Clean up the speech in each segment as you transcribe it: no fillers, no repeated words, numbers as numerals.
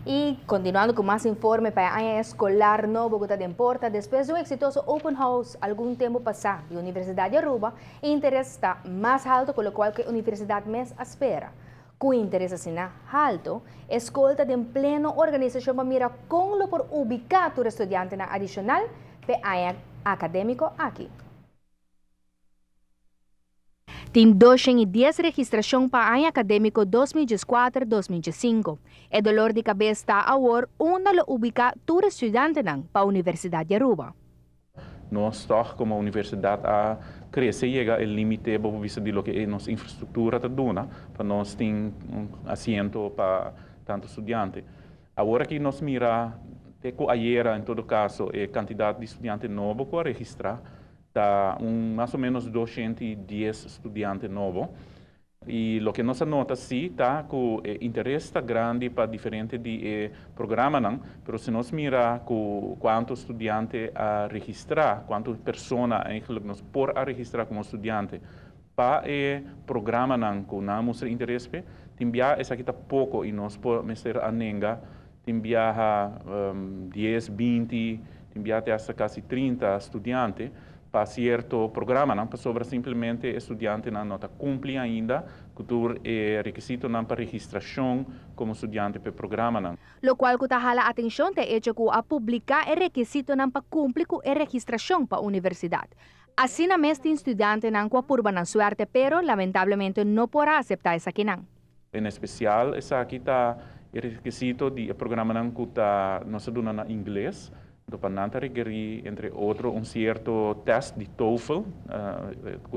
E continuando com mais informe para a área escolar no Bogotá de Importa, depois do exitoso Open House algum tempo passado, a Universidade de Aruba, o interesse está mais alto com o qual a Universidade mais espera. Com o interesse assim alto, a escolta de pleno organização para mirar como por ubicar o estudante na adicional para a área acadêmico aqui. Tem 210 registração para ano acadêmico 2014-2015. O dolor de cabeça está agora onde lo ubica todo estudante para a Universidade de Aruba. Nós, como universidade, a crescer e chega ao limite para vista de lo que é nossa infraestrutura está dando, para nós ter assento para tanto estudante. Agora que nós mira, ayer, em todo caso, a quantidade de estudantes novos que registrar, está mais ou menos 210 estudantes novos. E o que nós nota sim, está que o interesse está grande para diferente de programa, não? Mas se nós mirar quantos estudantes a registrar, quantas pessoas nós por a registrar como estudante, para o programa não, que não mostra interesse, também essa aqui está pouco e nós por mestre a nenga, também 10, 20, também até quase 30 estudantes para certo programa, não, para sobre simplesmente estudante não nota cumpre ainda com o requisito não para registração como estudante para o programa não. Lo qual que hala atenção te hecho que a publicar o requisito não para cumprir com a registração para a universidade. Assim na mesma estudante não com a purba na suerte, pero lamentablemente não podrá aceitar essa aqui não. Em especial essa aqui está o requisito de programa não que está nós dando na inglês. Para não requerir, entre outros, certo teste de TOEFL,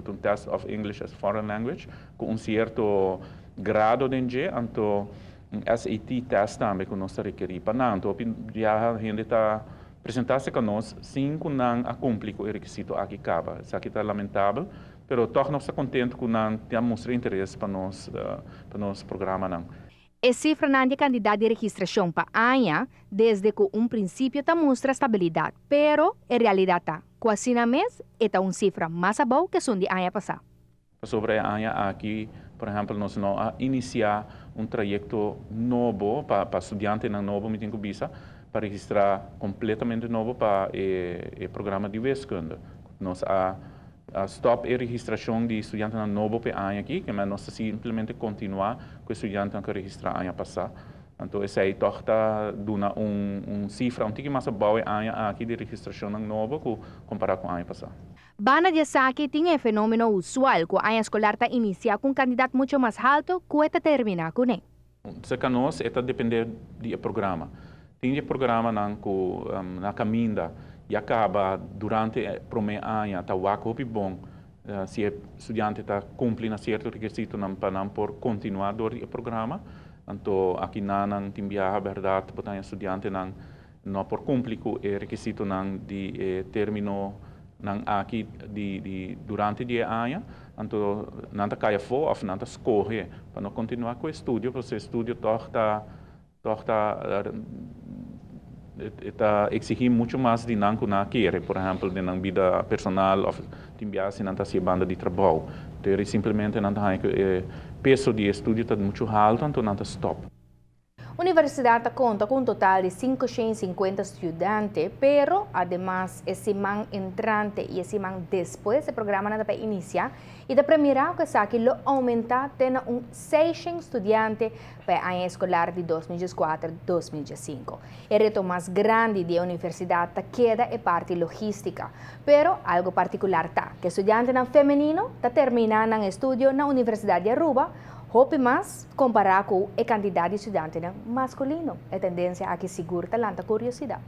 um teste of English as Foreign Language, com certo grado de NG, então SAT test também que nós requerir. Para não, então a gente está apresentando-se com nós, sem que não cumprir o requisito aqui acaba. Isso aqui está lamentável, mas toch nós estamos contentes que não temos interesse para nosso programa não. A cifra de candidato de registração para a ANHA, desde que princípio mostra estabilidade, pero em realidade está, quase na mês, é uma cifra mais boa que a de ANHA passada. Sobre a ANHA aqui, por exemplo, nós não iniciar trajeto novo para estudantes novo, me tenho visa, para registrar completamente novo para o programa de wiskunde. Nós stop a registração de estudantes novo para a ANHA aqui, que nós simplesmente continuar com os estudantes que registrar a ANHA passar. Então, essa aí está dando cifra um pouquinho mais boa a ANHA aqui de registração novo comparado com a ANHA passar. Bana de Saki tem um fenômeno usual que a ANHA escolar está inicia com um candidato muito mais alto que está termina com ele. Se que nós, depende do programa. Tem programa na caminha e acaba durante o primeiro ano, está muito bom. Se o estudante está cumprindo certo requisito para não por continuar o programa, então aqui não tem a verdade para o estudante não por cumprir o requisito de termino aqui durante o ano, então não cai fora ou não escolhe para não continuar com o estudo, porque o estudo está exigindo muito mais de não querer, por exemplo, de não vida personal ou também se não está se banda de trabalho. Então, simplesmente não está o peso de estudo está muito alto, então não está stop. A universidade conta com um total de 550 estudantes, pero además esse man entrante e esse man depois do programa não para iniciar e da primeira que sabe lo aumentar tem 600 estudantes para a ano escolar de 2014-2015. O reto mais grande da universidade queda é parte logística, pero algo particular está que estudante feminino está terminando o estudo na Universidade de Aruba. Hope mais comparar com a quantidade de estudantes masculino. A tendência a que segura tanta curiosidade.